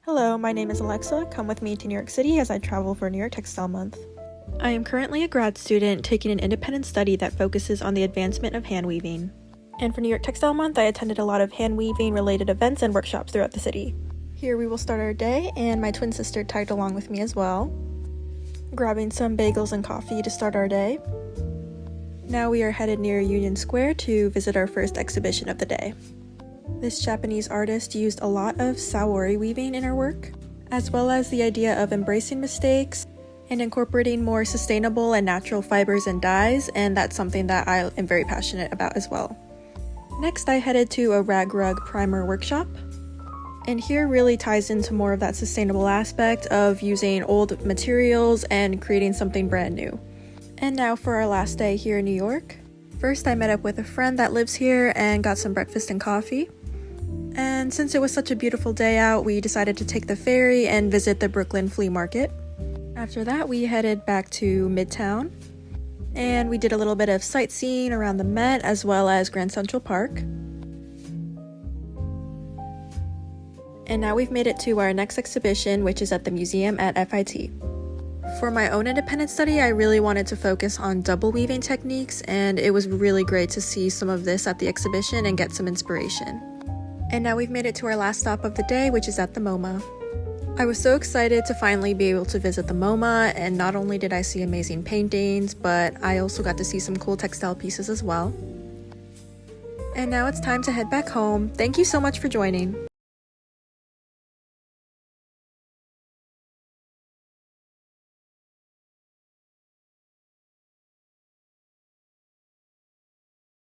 Hello, my name is Alexa. Come with me to New York City as I travel for New York Textile Month. I am currently a grad student taking an independent study that focuses on the advancement of hand weaving. And for New York Textile Month, I attended a lot of hand weaving related events and workshops throughout the city. Here we will start our day, and my twin sister tagged along with me as well, grabbing some bagels and coffee to start our day. Now we are headed near Union Square to visit our first exhibition of the day. This Japanese artist used a lot of Saori weaving in her work, as well as the idea of embracing mistakes and incorporating more sustainable and natural fibers and dyes, and that's something that I am very passionate about as well. Next, I headed to a rag rug primer workshop, and here really ties into more of that sustainable aspect of using old materials and creating something brand new. And now for our last day here in New York. First, I met up with a friend that lives here and got some breakfast and coffee. And since it was such a beautiful day out, we decided to take the ferry and visit the Brooklyn Flea Market. After that, we headed back to Midtown, and we did a little bit of sightseeing around the Met as well as Grand Central Park. And now we've made it to our next exhibition, which is at the museum at FIT. For my own independent study, I really wanted to focus on double weaving techniques, and it was really great to see some of this at the exhibition and get some inspiration. And now we've made it to our last stop of the day, which is at the MoMA. I was so excited to finally be able to visit the MoMA, and not only did I see amazing paintings, but I also got to see some cool textile pieces as well. And now it's time to head back home. Thank you so much for joining.